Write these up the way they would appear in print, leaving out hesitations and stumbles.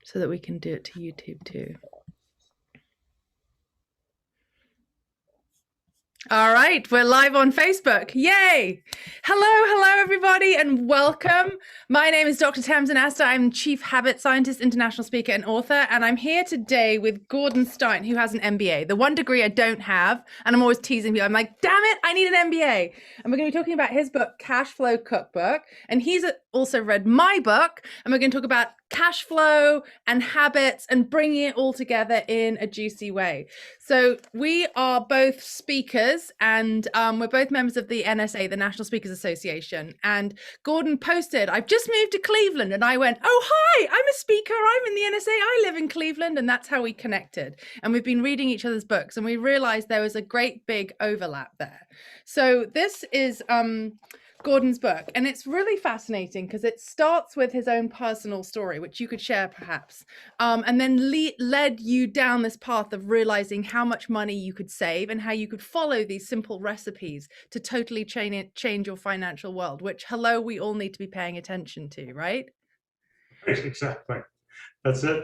so that we can do it to YouTube too. All right, we're live on Facebook. Yay! Hello, everybody, and welcome. My name is Dr. Tamsin Astor. I'm Chief Habit Scientist, international speaker, and author, and I'm here today with Gordon Stein, who has an MBA, the one degree I don't have, and I'm always teasing people. I'm like, damn it, I need an MBA. And we're going to be talking about his book, Cashflow Cookbook, and he's also read my book, and we're going to talk about cash flow and habits and bringing it all together in a juicy way. So we are both speakers, and we're both members of the NSA, the National Speakers Association. And Gordon posted, I've just moved to Cleveland. And I went, oh, hi, I'm a speaker. I'm in the NSA. I live in Cleveland. And that's how we connected. And we've been reading each other's books, and we realized there was a great big overlap there. So this is Gordon's book, and it's really fascinating because it starts with his own personal story, which you could share perhaps, and then led you down this path of realizing how much money you could save and how you could follow these simple recipes to totally change your financial world, which, hello, we all need to be paying attention to, right? Exactly. That's it.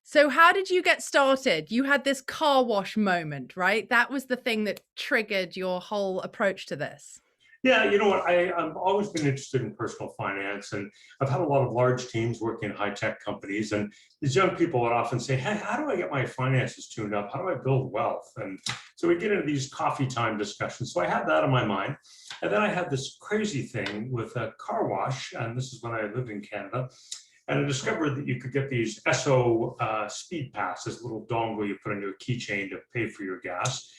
So how did you get started? You had this car wash moment, right? That was the thing that triggered your whole approach to this. Yeah, you know what? I've always been interested in personal finance, and I've had a lot of large teams working in high-tech companies. And these young people would often say, hey, how do I get my finances tuned up? How do I build wealth? And so we get into these coffee time discussions. So I had that on my mind. And then I had this crazy thing with a car wash, and this is when I lived in Canada. And I discovered that you could get these SO speed passes, little dongle you put into a keychain to pay for your gas.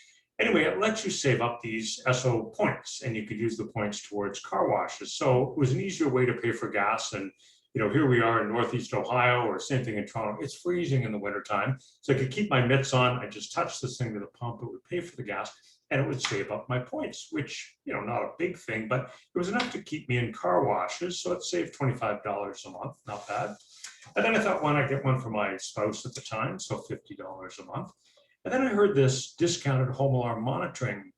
Anyway, it lets you save up these SO points, and you could use the points towards car washes. So it was an easier way to pay for gas. And here we are in Northeast Ohio, or same thing in Toronto. It's freezing in the wintertime. So I could keep my mitts on. I just touched this thing to the pump. It would pay for the gas, and it would save up my points, which, not a big thing, but it was enough to keep me in car washes. So it saved $25 a month, not bad. And then I thought, why not get one for my spouse at the time? So $50 a month. And then I heard this discounted home alarm monitoring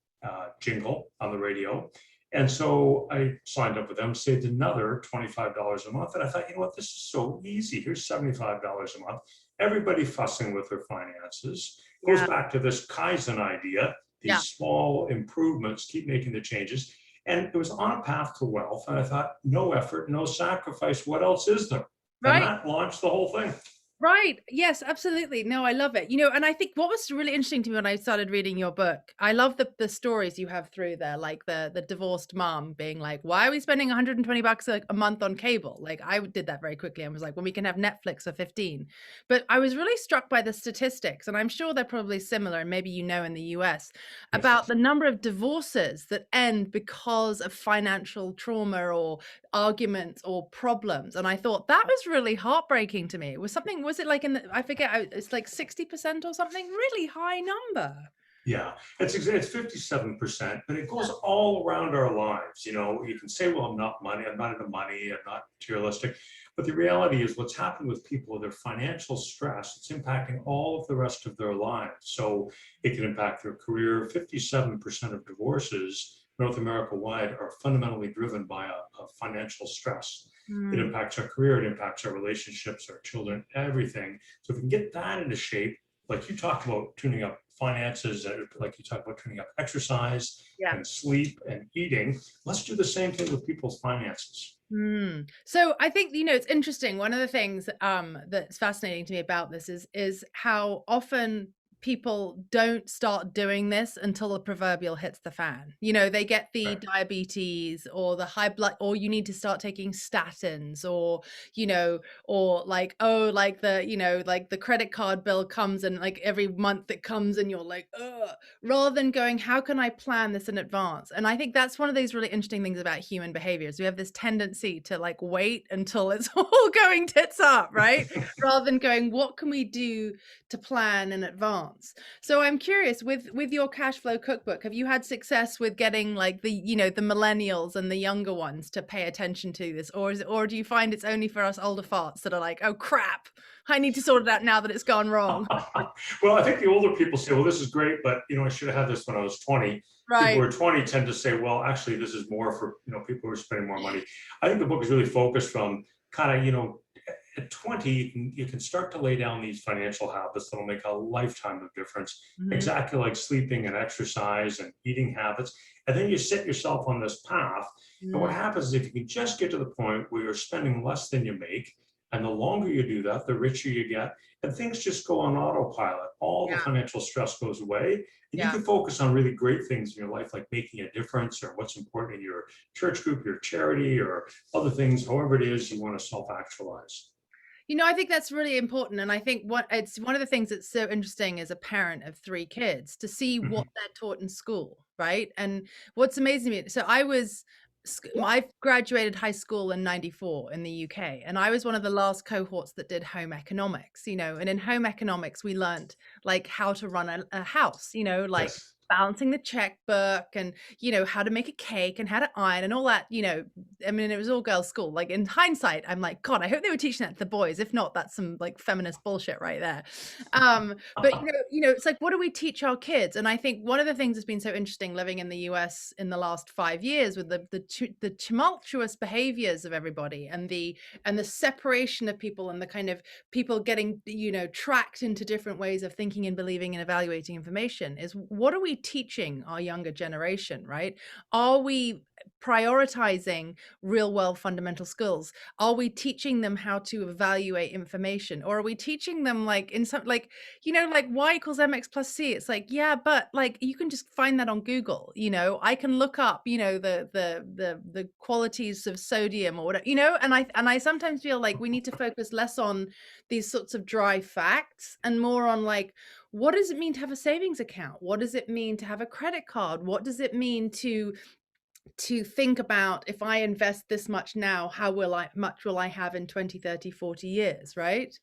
jingle on the radio. And so I signed up with them, saved another $25 a month. And I thought, this is so easy. Here's $75 a month. Everybody fussing with their finances. Goes back to this Kaizen idea, these small improvements, keep making the changes. And it was on a path to wealth. And I thought, no effort, no sacrifice. What else is there? And that launched the whole thing. Right. Yes, absolutely. No, I love it. And I think what was really interesting to me when I started reading your book, I love the stories you have through there, like the divorced mom being like, why are we spending $120 a month on cable? Like, I did that very quickly and was like, when we can have Netflix for 15. But I was really struck by the statistics, and I'm sure they're probably similar, and maybe in the US, about the number of divorces that end because of financial trauma or arguments or problems. And I thought that was really heartbreaking to me. It was something, was it like I forget, it's like 60% or something, really high number. Yeah, it's 57%, but it goes all around our lives. You can say, well, I'm not into money, I'm not materialistic. But the reality is what's happened with people with their financial stress, it's impacting all of the rest of their lives. So it can impact their career. 57% of divorces North America wide are fundamentally driven by a financial stress. It impacts our career, it impacts our relationships, our children, everything. So if we can get that into shape, like you talked about tuning up finances, like you talk about tuning up exercise and sleep and eating, let's do the same thing with people's finances. So I think, it's interesting. One of the things that's fascinating to me about this is how often people don't start doing this until the proverbial hits the fan. They get the diabetes or the high blood, or you need to start taking statins, or, or like, like the credit card bill comes, and like every month it comes and you're like, ugh, rather than going, how can I plan this in advance? And I think that's one of these really interesting things about human behaviors. We have this tendency to like wait until it's all going tits up, right? Rather than going, what can we do to plan in advance? So I'm curious, with your Cashflow Cookbook, have you had success with getting like the millennials and the younger ones to pay attention to this, or do you find it's only for us older farts that are like, oh crap, I need to sort it out now that it's gone wrong? Well, I think the older people say, well, this is great, but I should have had this when I was 20. People who are 20 tend to say, well, actually, this is more for people who are spending more money. I think the book is really focused from kind of at 20, you can start to lay down these financial habits that'll make a lifetime of difference, exactly like sleeping and exercise and eating habits. And then you set yourself on this path. And what happens is if you can just get to the point where you're spending less than you make, and the longer you do that, the richer you get, and things just go on autopilot. All the financial stress goes away, and you can focus on really great things in your life, like making a difference or what's important in your church group, your charity, or other things, however it is you want to self-actualize. I think that's really important. And I think it's one of the things that's so interesting as a parent of 3 kids to see what they're taught in school, right? And what's amazing to me, so I graduated high school in 94 in the UK, and I was one of the last cohorts that did home economics, and in home economics, we learned like how to run a house, like Yes. balancing the checkbook and, how to make a cake and how to iron and all that, I mean, it was all girls school. Like in hindsight, I'm like, God, I hope they were teaching that to the boys. If not, that's some like feminist bullshit right there. But it's like, what do we teach our kids? And I think one of the things that's been so interesting living in the US in the last 5 years with the tumultuous behaviors of everybody and the separation of people and the kind of people getting, tracked into different ways of thinking and believing and evaluating information is, what are we teaching our younger generation, right? Are we prioritizing real world fundamental skills? Are we teaching them how to evaluate information? Or are we teaching them like in some like y equals mx plus c? It's like, yeah, but like you can just find that on Google. I can look up the qualities of sodium or whatever, and I sometimes feel like we need to focus less on these sorts of dry facts and more on like, what does it mean to have a savings account? What does it mean to have a credit card? What does it mean to think about, if I invest this much now, how much will I have in 20, 30, 40 years, right?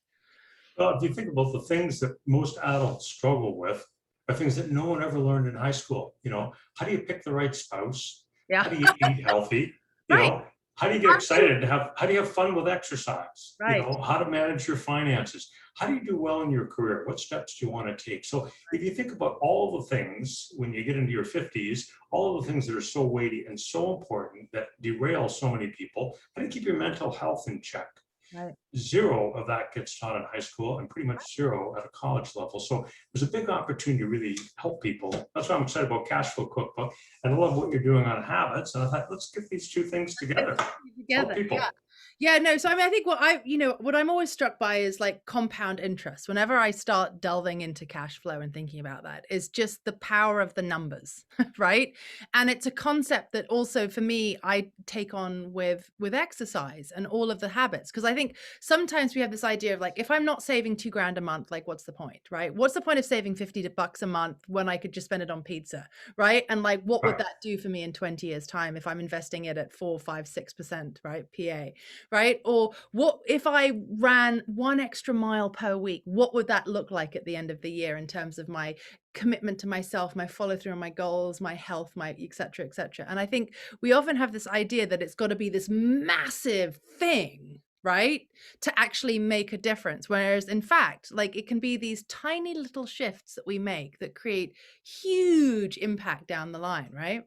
Well, if you think about the things that most adults struggle with are things that no one ever learned in high school. How do you pick the right spouse? Yeah. How do you eat healthy? Right. How do you get excited how do you have fun with exercise? Right. How to manage your finances? How do you do well in your career? What steps do you want to take? So if you think about all the things when you get into your 50s, all of the things that are so weighty and so important that derail so many people, how do you keep your mental health in check? Right. Zero of that gets taught in high school and pretty much zero at a college level. So there's a big opportunity to really help people. That's why I'm excited about Cashflow Cookbook. And I love what you're doing on habits. And I thought, let's get these two things together. Help people. Yeah, no. So I mean, I think what I'm always struck by is like compound interest. Whenever I start delving into cash flow and thinking about that, is just the power of the numbers, right? And it's a concept that also for me, I take on with exercise and all of the habits. Because I think sometimes we have this idea of like, if I'm not saving $2,000 a month, like what's the point, right? What's the point of saving $50 a month when I could just spend it on pizza, right? And like, what would that do for me in 20 years time if I'm investing it at 4, 5, 6%, right? PA. Right? Or what if I ran 1 extra mile per week? What would that look like at the end of the year in terms of my commitment to myself, my follow through on my goals, my health, my et cetera, et cetera. And I think we often have this idea that it's got to be this massive thing, right, to actually make a difference. Whereas in fact, like it can be these tiny little shifts that we make that create huge impact down the line, right?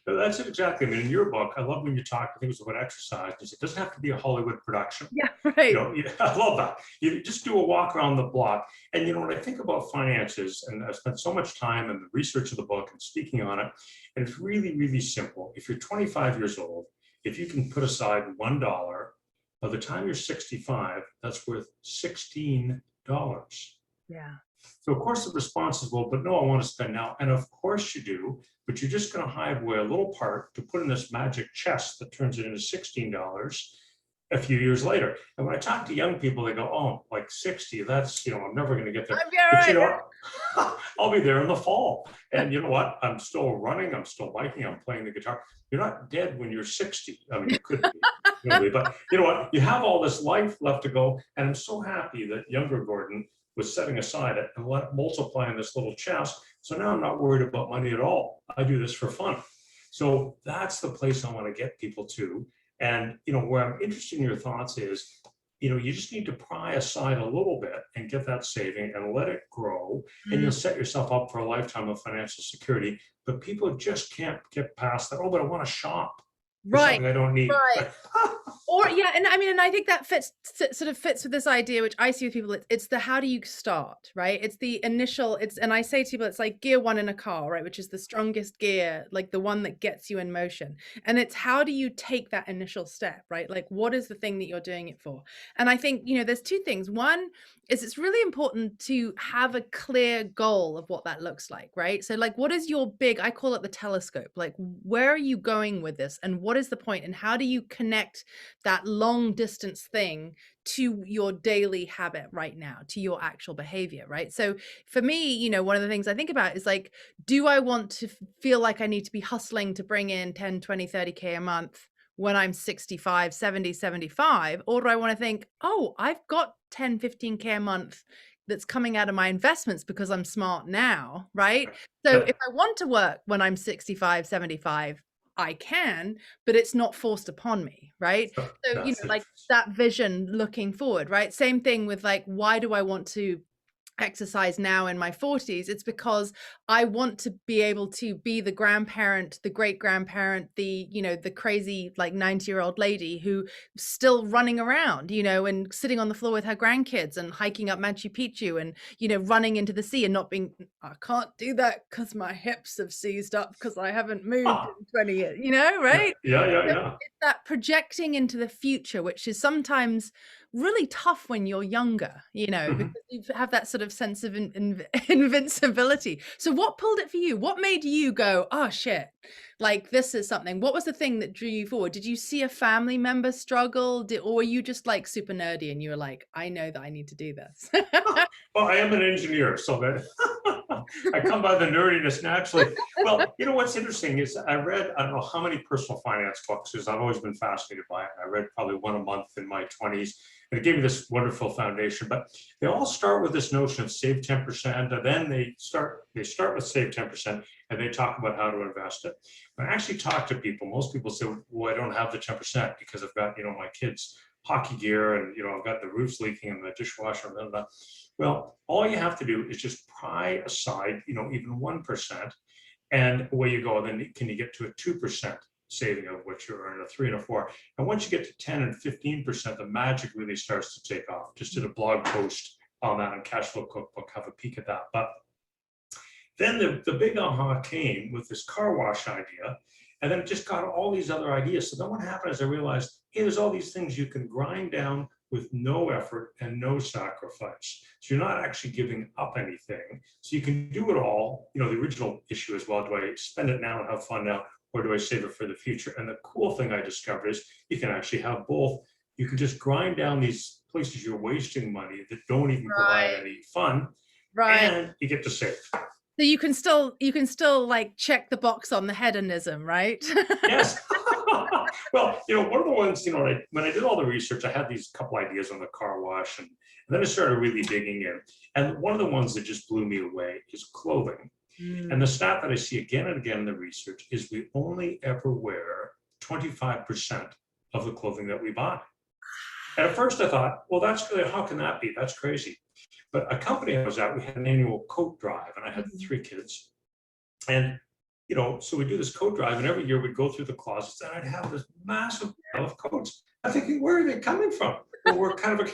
That's it exactly. I mean, in your book, I love when you talk, I think it was about exercise. It doesn't have to be a Hollywood production. Yeah, right. I love that. You just do a walk around the block. And when I think about finances, and I've spent so much time in the research of the book and speaking on it, and it's really, really simple. If you're 25 years old, if you can put aside $1, by the time you're 65, that's worth $16. Yeah. So of course the response is, well, but no, I want to spend now. And of course you do, but you're just going to hide away a little part to put in this magic chest that turns it into $16 a few years later. And when I talk to young people, they go, oh, like 60, that's, I'm never going to get there. But what? I'll be there in the fall. And you know what? I'm still running. I'm still biking. I'm playing the guitar. You're not dead when you're 60. I mean, you could be, really, but you know what? You have all this life left to go. And I'm so happy that younger Gordon was setting aside it and multiplying this little chest. So now I'm not worried about money at all. I do this for fun. So that's the place I want to get people to. And, where I'm interested in your thoughts is, you just need to pry aside a little bit and get that saving and let it grow. And you'll set yourself up for a lifetime of financial security. But people just can't get past that. Oh, but I want to shop. It's Right. something I don't need. Right. Or yeah, and I mean, and I think that sort of fits with this idea, which I see with people. It's the how do you start, right? It's the initial. And I say to people, it's like gear one in a car, right? Which is the strongest gear, like the one that gets you in motion. And it's how do you take that initial step, right? Like what is the thing that you're doing it for? And I think, there's two things. One is it's really important to have a clear goal of what that looks like, right? So like, what is your big? I call it the telescope. Like, where are you going with this, and what is the point, and how do you connect that long distance thing to your daily habit right now, to your actual behavior, right? So for me, one of the things I think about is like, do I want to feel like I need to be hustling to bring in 10, 20, 30K a month when I'm 65, 70, 75? Or do I want to think, oh, I've got 10, 15K a month that's coming out of my investments because I'm smart now, right? So if I want to work when I'm 65, 75, I can, but it's not forced upon me, right? So, like that vision looking forward, right? Same thing with like, why do I want to exercise now in my 40s? It's because I want to be able to be the grandparent, the great grandparent, the the crazy like 90-year-old lady who still running around, and sitting on the floor with her grandkids and hiking up Machu Picchu and running into the sea and not being, I can't do that because my hips have seized up because I haven't moved in 20 years, right? Yeah. It's that projecting into the future, which is sometimes really tough when you're younger, because you have that sort of sense of invincibility. So what pulled it for you? What made you go, oh shit, like this is something? What was the thing that drew you forward? Did you see a family member struggle? Or were you just like super nerdy and you were like, I know that I need to do this? Well, I am an engineer, so that I come by the nerdiness naturally. Well, what's interesting is I don't know how many personal finance books, because I've always been fascinated by it. I read probably one a month in my 20s, and it gave me this wonderful foundation. But they all start with this notion of save 10%, and then they start with save 10%, and they talk about how to invest it. When I actually talk to people, most people say, well, I don't have the 10% because I've got, my kids' hockey gear, and I've got the roof's leaking and the dishwasher, and blah, blah. Well, all you have to do is just pry aside, even 1%, and away you go. Then can you get to a 2% saving of what you earn, a 3 and a 4? And once you get to 10 and 15%, the magic really starts to take off. Just did a blog post on that on Cashflow Cookbook. Have a peek at that. But then the big aha came with this car wash idea, and then it just got all these other ideas. So then what happened is I realized, hey, there's all these things you can grind down with no effort and no sacrifice. So you're not actually giving up anything. So you can do it all. The original issue is, well, do I spend it now and have fun now, or do I save it for the future? And the cool thing I discovered is you can actually have both. You can just grind down these places you're wasting money that don't even provide any fun, and you get to save. So you can still like check the box on the hedonism, right? Yes. Well, one of the ones, when I did all the research, I had these couple ideas on the car wash, and then I started really digging in. And one of the ones that just blew me away is clothing. And the stat that I see again and again in the research is we only ever wear 25% of the clothing that we buy. And at first I thought, well, that's good. How can that be? That's crazy. But a company I was at, we had an annual coat drive, and I had 3 kids. And so we do this coat drive, and every year we'd go through the closets, and I'd have this massive pile of coats. I'm thinking, where are they coming from? Well, we're kind of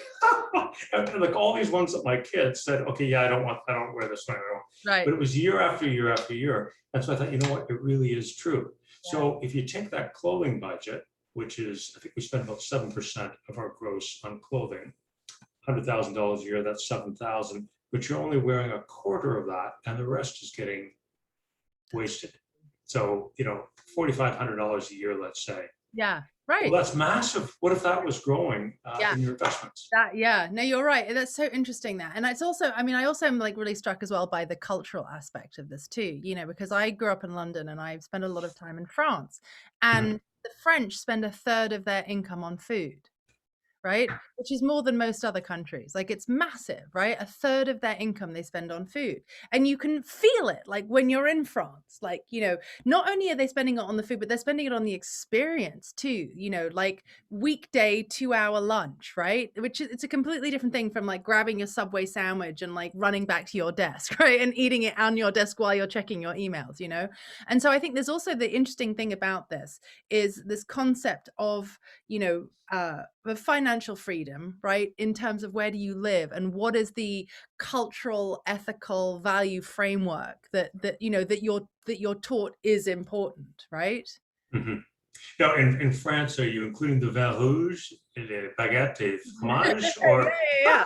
like all these ones that my kids said, okay, yeah, I don't wear this one. Right. But it was year after year after year. And so I thought, you know what, it really is true. Yeah. So if you take that clothing budget, which is, I think we spend about 7% of our gross on clothing, $100,000 a year, that's 7,000, but you're only wearing a quarter of that, and the rest is getting wasted. So, $4,500 a year, let's say. Yeah, right. Well, that's massive. What if that was growing in your investments? No, you're right. That's so interesting that. And it's also, I also am like really struck as well by the cultural aspect of this too, because I grew up in London and I've spent a lot of time in France, and the French spend a third of their income on food. right? Which is more than most other countries. Like it's massive, right? A third of their income they spend on food. And you can feel it like when you're in France, like, not only are they spending it on the food, but they're spending it on the experience too, like weekday 2-hour lunch, right? Which is, it's a completely different thing from like grabbing your Subway sandwich and like running back to your desk, right? And eating it on your desk while you're checking your emails, And so I think there's also the interesting thing about this is this concept of, the financial freedom, right? In terms of where do you live and what is the cultural, ethical value framework that you're taught is important, right? Mm-hmm. Now, in France, are you including the vin rouge, the baguette, et fromage, or Yeah.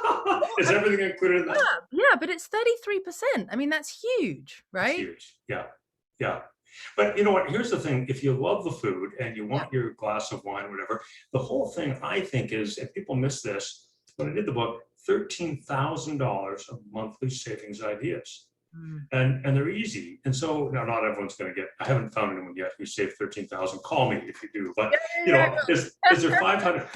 is everything included in that? Yeah, but it's 33%. I mean, that's huge, It's right? huge. Yeah. Yeah. But you know what? Here's the thing. If you love the food and you want your glass of wine, whatever, the whole thing I think is, and people miss this, when I did the book, $13,000 of monthly savings ideas. And they're easy. And so now not everyone's going to get, I haven't found anyone yet who saved 13,000. Call me if you do. But is there 500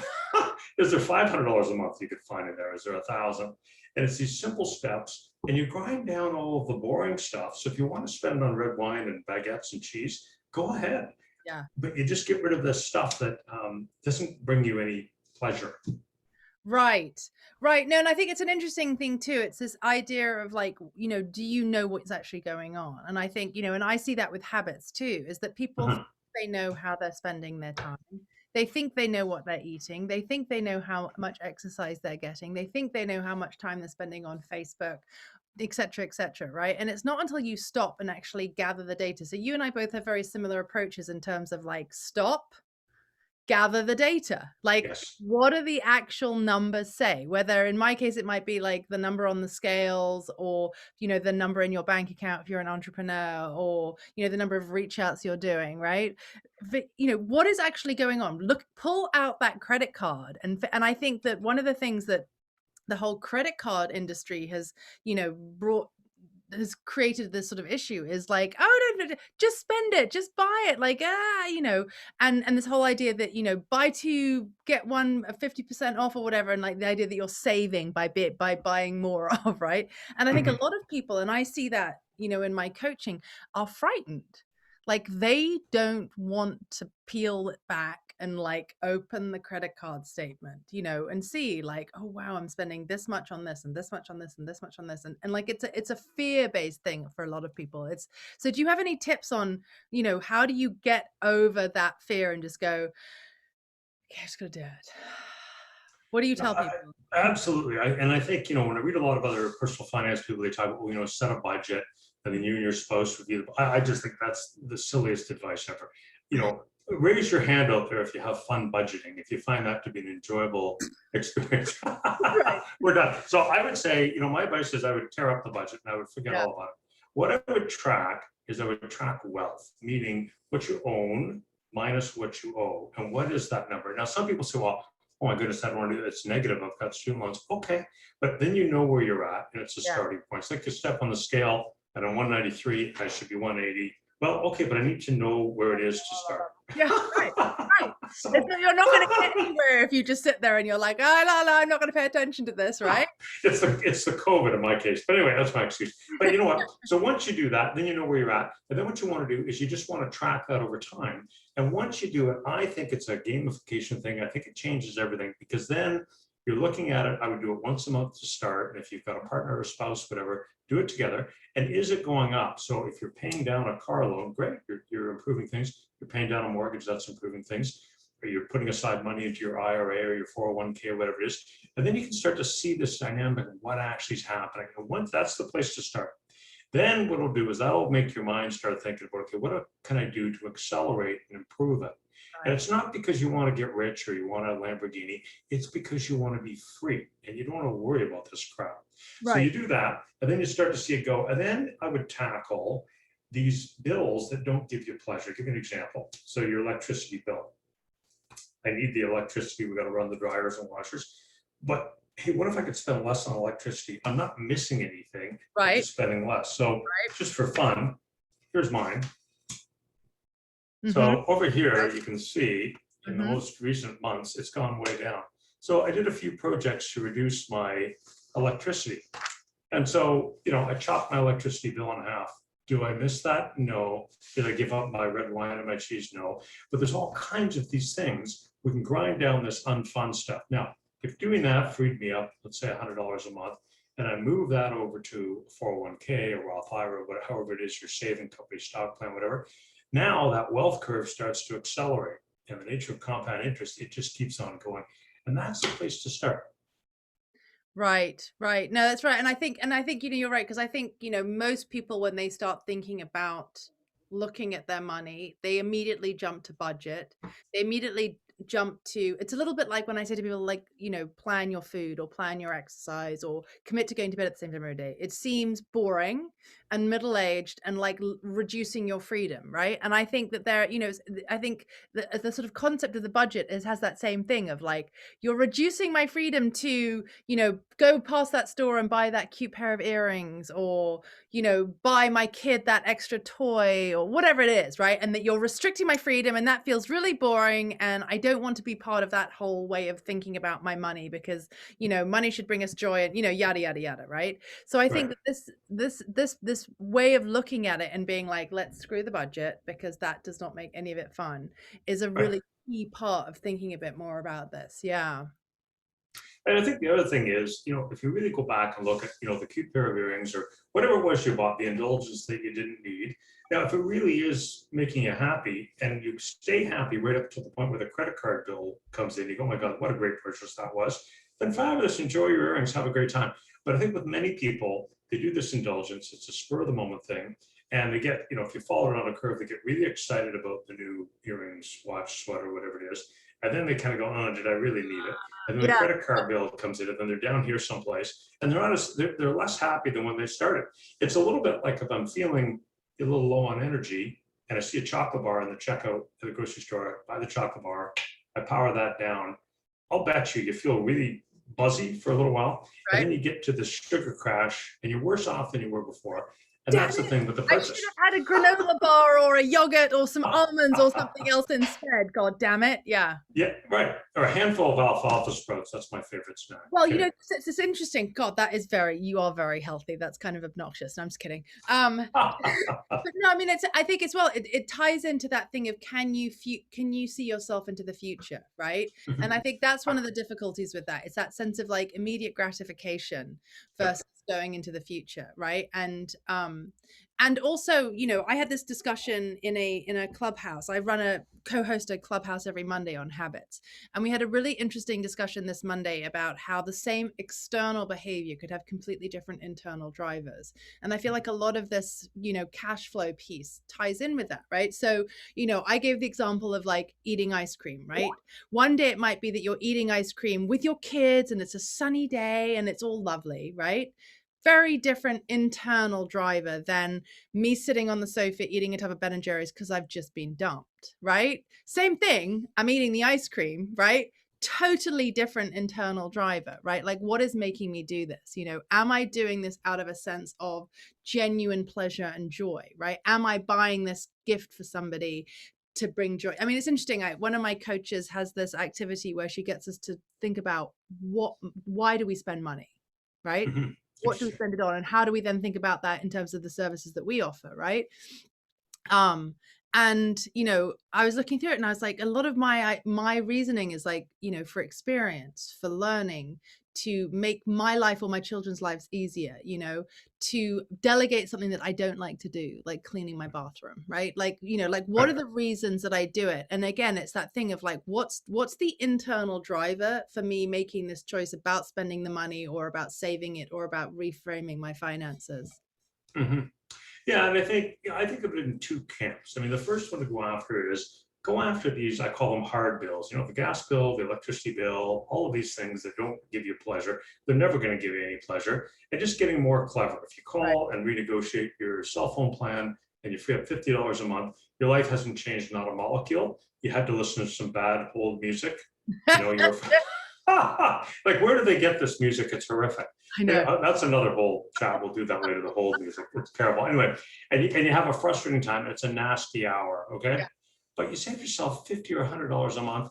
is there $500 a month you could find in there? Is there 1,000? And it's these simple steps, and you grind down all of the boring stuff. So if you want to spend on red wine and baguettes and cheese, go ahead. Yeah. But you just get rid of this stuff that doesn't bring you any pleasure. Right. No, and I think it's an interesting thing too. It's this idea of like, do you know what's actually going on? And I think, and I see that with habits too, is that people think they know how they're spending their time. They think they know what they're eating. They think they know how much exercise they're getting. They think they know how much time they're spending on Facebook, et cetera, right? And it's not until you stop and actually gather the data. So you and I both have very similar approaches in terms of like stop, gather the data. Like, yes. What do the actual numbers say? Whether in my case, it might be like the number on the scales or, the number in your bank account if you're an entrepreneur or, the number of reach outs you're doing, right? But, what is actually going on? Pull out that credit card. And I think that one of the things that the whole credit card industry has, has created this sort of issue is like, oh, no, just spend it, just buy it, like, and this whole idea that, buy two, get one 50% off or whatever. And like the idea that you're saving by buying more of, right? And I think a lot of people, and I see that, in my coaching, are frightened. Like they don't want to peel it back and like open the credit card statement, and see like, oh, wow, I'm spending this much on this and this much on this and this much on this. And like, it's a fear-based thing for a lot of people. So do you have any tips on, how do you get over that fear and just go, okay, I'm just going to do it? What do you tell people? Absolutely. And I think, when I read a lot of other personal finance people, they talk about, set a budget and then you and your spouse review. I just think that's the silliest advice ever. Raise your hand out there if you have fun budgeting, if you find that to be an enjoyable experience. We're done. So I would say, my advice is I would tear up the budget and I would forget all about it. What I would track is I would track wealth, meaning what you own minus what you owe. And what is that number? Now, some people say, well, oh my goodness, I don't want to do it. It's negative. I've got student loans. Okay. But then you know where you're at and it's a starting point. It's like you step on the scale and on 193, I should be 180. Well, okay, but I need to know where it is to start. Yeah, right. So, you're not going to get anywhere if you just sit there and you're like, oh, no, I'm not going to pay attention to this, right? It's the COVID in my case. But anyway, that's my excuse. But you know what? So once you do that, then you know where you're at. And then what you want to do is you just want to track that over time. And once you do it, I think it's a gamification thing. I think it changes everything because then you're looking at it. I would do it once a month to start. And if you've got a partner or a spouse, whatever, do it together. And is it going up? So if you're paying down a car loan, great, you're improving things. You're paying down a mortgage, that's improving things. Or you're putting aside money into your IRA or your 401k or whatever it is. And then you can start to see this dynamic of what actually is happening. And once that's the place to start. Then what it'll do is that'll make your mind start thinking about, okay, what can I do to accelerate and improve it? And it's not because you want to get rich or you want a Lamborghini. It's because you want to be free and you don't want to worry about this crap. So you do that and then you start to see it go. And then I would tackle these bills that don't give you pleasure. I'll give you an example. So your electricity bill. I need the electricity. We got to run the dryers and washers. But hey, what if I could spend less on electricity? I'm not missing anything. I'm just spending less. So just for fun, here's mine. So over here, you can see in the most recent months, it's gone way down. So I did a few projects to reduce my electricity. And so, I chopped my electricity bill in half. Do I miss that? No. Did I give up my red wine and my cheese? No. But there's all kinds of these things. We can grind down this unfun stuff. Now, if doing that freed me up, let's say $100 a month, and I move that over to 401k or Roth IRA, or however it is, your saving company, stock plan, whatever, now that wealth curve starts to accelerate. And the nature of compound interest, it just keeps on going. And that's the place to start. Right. No, that's right. And I think, you're right. Because I think, most people, when they start thinking about looking at their money, they immediately jump to budget. They immediately jump to, it's a little bit like when I say to people, like, plan your food or plan your exercise or commit to going to bed at the same time every day. It seems boring and middle-aged and like reducing your freedom, right? And I think that I think the sort of concept of the budget has that same thing of like, you're reducing my freedom to, go past that store and buy that cute pair of earrings, or, buy my kid that extra toy or whatever it is, right? And that you're restricting my freedom, and that feels really boring. And I don't want to be part of that whole way of thinking about my money, because, money should bring us joy and, yada, yada, yada, right? So I think that this way of looking at it and being like, let's screw the budget because that does not make any of it fun, is a really key part of thinking a bit more about this. Yeah. And I think the other thing is, if you really go back and look at, the cute pair of earrings or whatever it was you bought, the indulgence that you didn't need. Now, if it really is making you happy and you stay happy right up to the point where the credit card bill comes in, you go, oh my God, what a great purchase that was. Then fabulous, enjoy your earrings, have a great time. But I think with many people, they do this indulgence. It's a spur of the moment thing. And they get, if you follow it on a curve, they get really excited about the new earrings, watch, sweater, whatever it is. And then they kind of go, oh, did I really need it? And then the credit card bill comes in, and then they're down here someplace, and they're less happy than when they started. It's a little bit like if I'm feeling a little low on energy, and I see a chocolate bar in the checkout at the grocery store, I buy the chocolate bar, I power that down. I'll bet you feel really buzzy for a little while, and then you get to the sugar crash, and you're worse off than you were before. And that's the thing with the purchase. I should have had a granola bar or a yogurt or some almonds or something else instead. God damn it. Yeah. Yeah, right. Or a handful of alfalfa sprouts. That's my favorite snack. Well, it's interesting. God, you are very healthy. That's kind of obnoxious. No, I'm just kidding. But no, I mean, I think as well, it ties into that thing of, can you see yourself into the future, right? And I think that's one of the difficulties with that. It's that sense of like immediate gratification versus going into the future, right? And also, I had this discussion in a clubhouse. I co-host a clubhouse every Monday on habits. And we had a really interesting discussion this Monday about how the same external behavior could have completely different internal drivers. And I feel like a lot of this, cash flow piece ties in with that, right? So, I gave the example of like eating ice cream, right? One day it might be that you're eating ice cream with your kids and it's a sunny day and it's all lovely, right? Very different internal driver than me sitting on the sofa eating a tub of Ben and Jerry's because I've just been dumped, right? Same thing. I'm eating the ice cream, right? Totally different internal driver, right? Like, what is making me do this? Am I doing this out of a sense of genuine pleasure and joy, right? Am I buying this gift for somebody to bring joy? I mean, it's interesting. One of my coaches has this activity where she gets us to think about why do we spend money, right? What do we spend it on, and how do we then think about that in terms of the services that we offer, right? And I was looking through it and I was like, a lot of my reasoning is like, for experience, for learning, to make my life or my children's lives easier, to delegate something that I don't like to do, like cleaning my bathroom, right? Like, like what are the reasons that I do it? And again, it's that thing of like, what's the internal driver for me making this choice about spending the money or about saving it or about reframing my finances? Yeah, and I think of it in two camps. I mean, the first one to go after these, I call them hard bills. The gas bill, the electricity bill, all of these things that don't give you pleasure. They're never going to give you any pleasure. And just getting more clever. If you call and renegotiate your cell phone plan and you free up $50 a month, your life hasn't changed not a molecule. You had to listen to some bad old music. You're like, where do they get this music? It's horrific. I know. That's another whole chat. We'll do that later, the whole music. It's terrible. Anyway, and you have a frustrating time. It's a nasty hour, okay? Yeah. But you save yourself $50 or $100 a month,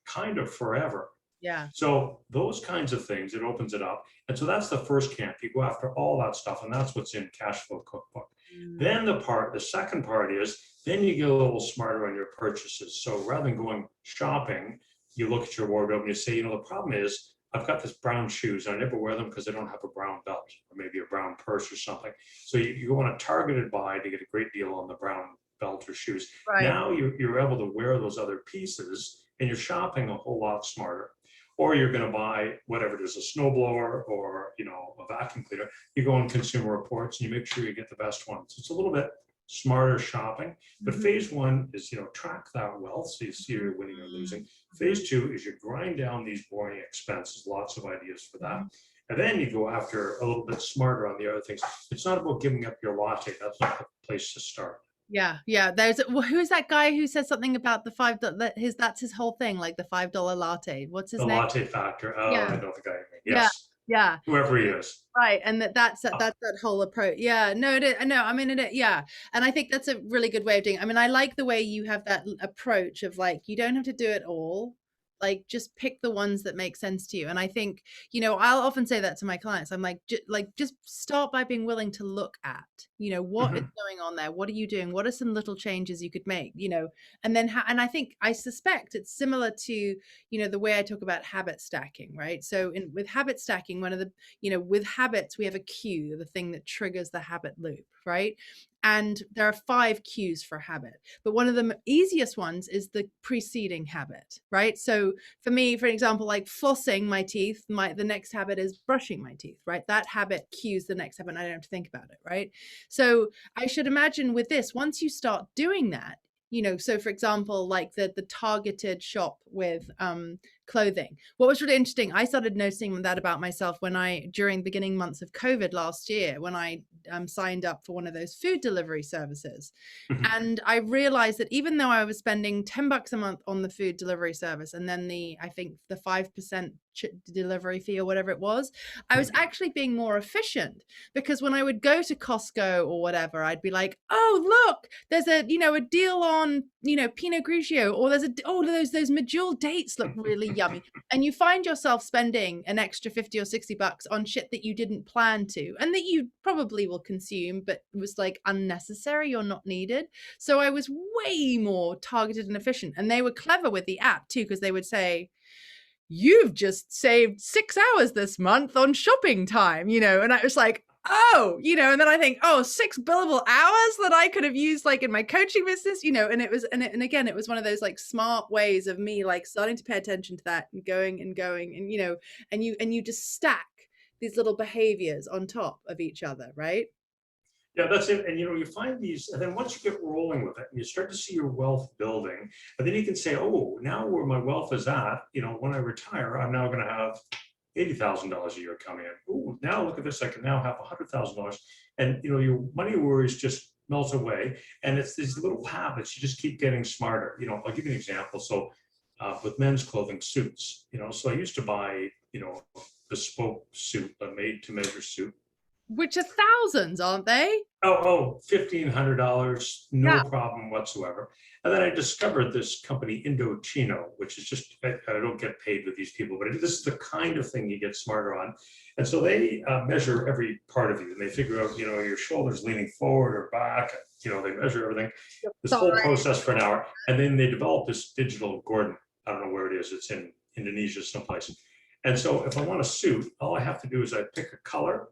kind of forever. Yeah. So those kinds of things, it opens it up. And so that's the first camp. You go after all that stuff, and that's what's in Cashflow Cookbook. Mm. Then the second part is, then you get a little smarter on your purchases. So rather than going shopping, you look at your wardrobe and you say, the problem is I've got this brown shoes and I never wear them because I don't have a brown belt or maybe a brown purse or something. So you go on a targeted buy to get a great deal on the brown belt or shoes. Right. Now you're able to wear those other pieces and you're shopping a whole lot smarter. Or you're going to buy whatever it is, a snowblower or a vacuum cleaner. You go on Consumer Reports and you make sure you get the best ones. It's a little bit smarter shopping. But phase one is track that wealth, so you see you're winning or losing. Phase two is you grind down these boring expenses. Lots of ideas for that. And then you go after a little bit smarter on the other things. It's not about giving up your latte. That's not the place to start. Yeah, yeah. Who's that guy who says something about the that's his whole thing, like the $5 latte. What's his The name? latte factor. Oh, Yeah. I know the guy. Yeah. Yes. Yeah. Whoever he is. Right. And that's that whole approach. Yeah. No, I mean, yeah. And I think that's a really good way of doing it. I mean, I like the way you have that approach of like, you don't have to do it all. Like, just pick the ones that make sense to you. And I think, I'll often say that to my clients. I'm like, just start by being willing to look at, what is going on there? What are you doing? What are some little changes you could make, and then, and I suspect it's similar to, the way I talk about habit stacking, right? So with habit stacking, one of the, with habits, we have a cue, the thing that triggers the habit loop, right? And there are 5 cues for habit, but one of the easiest ones is the preceding habit, right? So for me, for example, like flossing my teeth, the next habit is brushing my teeth, right? That habit cues the next habit and I don't have to think about it, right? So I should imagine with this, once you start doing that, so for example, like the targeted shop with clothing. What was really interesting, I started noticing that about myself during the beginning months of COVID last year, when I signed up for one of those food delivery services. And I realized that even though I was spending $10 a month on the food delivery service, and then I think the 5% delivery fee or whatever it was, I was actually being more efficient, because when I would go to Costco or whatever, I'd be like, oh, look, there's a deal on Pinot Grigio, or there's those medjool dates look really yummy, and you find yourself spending an extra 50 or $60 on shit that you didn't plan to, and that you probably will consume, but was like unnecessary or not needed. So I was way more targeted and efficient, and they were clever with the app too, because they would say, you've just saved 6 hours this month on shopping time, and I was like, oh, and then I think, 6 billable hours that I could have used like in my coaching business, and it was, and again, it was one of those like smart ways of me like starting to pay attention to that and going, and you just stack these little behaviors on top of each other, right? Yeah, that's it. And you find these, and then once you get rolling with it and you start to see your wealth building, and then you can say, oh, now where my wealth is at, when I retire, I'm now going to have $80,000 a year coming in. Oh, now look at this, I can now have $100,000. And your money worries just melts away. And it's these little habits, you just keep getting smarter. I'll give you an example. So with men's clothing, suits, so I used to buy, bespoke suit, a made to measure suit. Which are thousands, aren't they? $1,500, no problem whatsoever. And then I discovered this company, Indochino, which is just, I don't get paid with these people, but this is the kind of thing you get smarter on. And so they measure every part of you, and they figure out, your shoulders leaning forward or back. They measure everything, this whole process for an hour. And then they develop this digital Gordon. I don't know where it is. It's in Indonesia someplace. And so if I want a suit, all I have to do is I pick a color,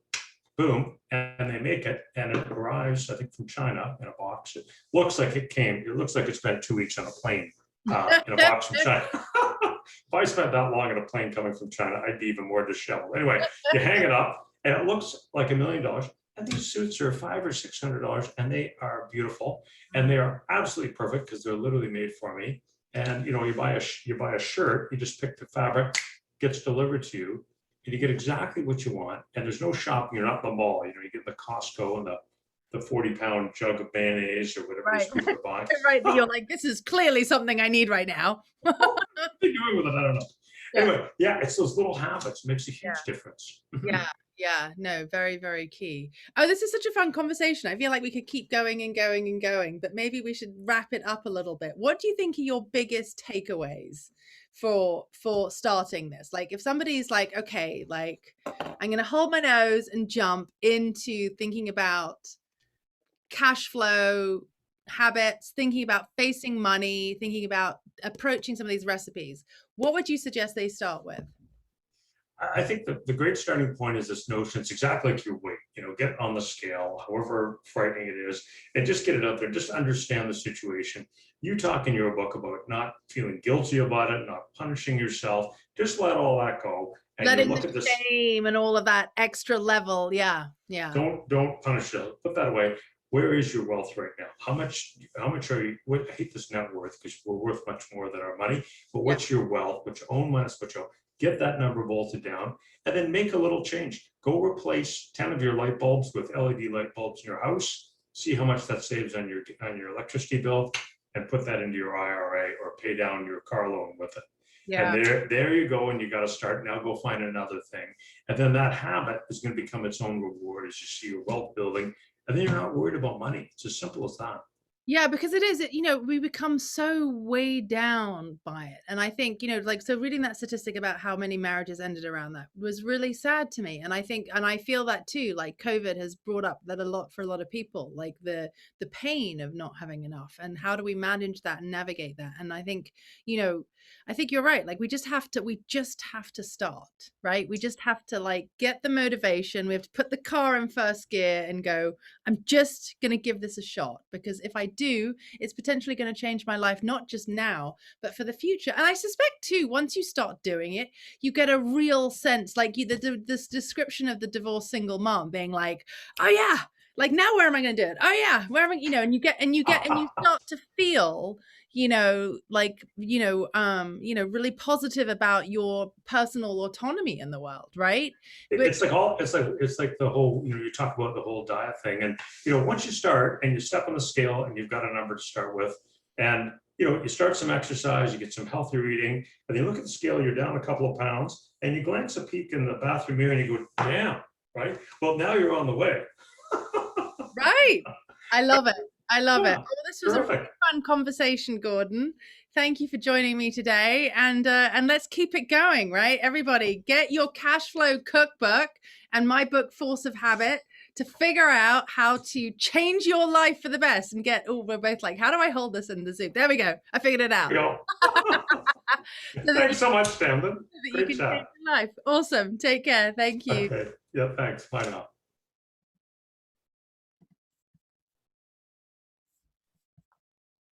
boom, and they make it, and it arrives, I think, from China in a box. It looks like it looks like it's spent 2 weeks on a plane in a box from China. If I spent that long in a plane coming from China, I'd be even more disheveled. Anyway, you hang it up, and it looks like $1 million. And these suits are $500 or $600, and they are beautiful, and they are absolutely perfect because they're literally made for me. And you buy a shirt, you just pick the fabric, gets delivered to you, and you get exactly what you want. And there's no shopping. You're not in the mall. You get the Costco and the 40-pound jug of mayonnaise or whatever these people are buying. Right. You're like, this is clearly something I need right now. What are they doing with it? I don't know. Yeah. Anyway, yeah, it's those little habits. It makes a huge difference. Yeah. No, very, very key. Oh, this is such a fun conversation. I feel like we could keep going and going and going, but maybe we should wrap it up a little bit. What do you think are your biggest takeaways for starting this? Like if somebody's like, okay, like I'm going to hold my nose and jump into thinking about cash flow habits, thinking about facing money, thinking about approaching some of these recipes, what would you suggest they start with? I think the great starting point is this notion. It's exactly like your weight. Get on the scale, however frightening it is, and just get it out there. Just understand the situation. You talk in your book about not feeling guilty about it, not punishing yourself. Just let all that go. And you Letting look the at this. shame and all of that extra level. Yeah. Don't punish yourself. Put that away. Where is your wealth right now? How much are you? I hate this net worth because we're worth much more than our money. But what's your wealth? What's your own minus what you own? Get that number bolted down, and then make a little change. Go replace 10 of your light bulbs with LED light bulbs in your house. See how much that saves on your electricity bill, and put that into your IRA or pay down your car loan with it. Yeah. And there you go. And you got to start now. Go find another thing, and then that habit is going to become its own reward as you see your wealth building. And then you're not worried about money. It's as simple as that. Yeah, because it is, we become so weighed down by it. And I think, like, so reading that statistic about how many marriages ended around that was really sad to me. And I think, and I feel that too, like COVID has brought up that a lot for a lot of people, like the pain of not having enough and how do we manage that and navigate that. And I think, I think you're right. Like we just have to start, right? We just have to like get the motivation. We have to put the car in first gear and go, I'm just going to give this a shot, because if I do, it's potentially going to change my life, not just now, but for the future. And I suspect too, once you start doing it, you get a real sense, like this description of the divorced single mom being like, oh yeah, like now where am I going to do it? Oh yeah, where am I, and you start to feel, really positive about your personal autonomy in the world, right? It's like the whole, you talk about the whole diet thing. And, once you start and you step on the scale and you've got a number to start with, and, you start some exercise, you get some healthier eating, and you look at the scale, you're down a couple of pounds, and you glance a peek in the bathroom mirror and you go, damn, right? Well, now you're on the way. Right. I love it. I love it. Oh, this was Perfect. a really fun conversation, Gordon. Thank you for joining me today. And let's keep it going, right? Everybody, get your Cashflow Cookbook and my book, Force of Habit, to figure out how to change your life for the best and we're both like, how do I hold this in the Zoom? There we go. I figured it out. Thanks so much, Tamsin. You can change your life. Awesome. Take care. Thank you. Okay. Yeah, thanks. Bye now.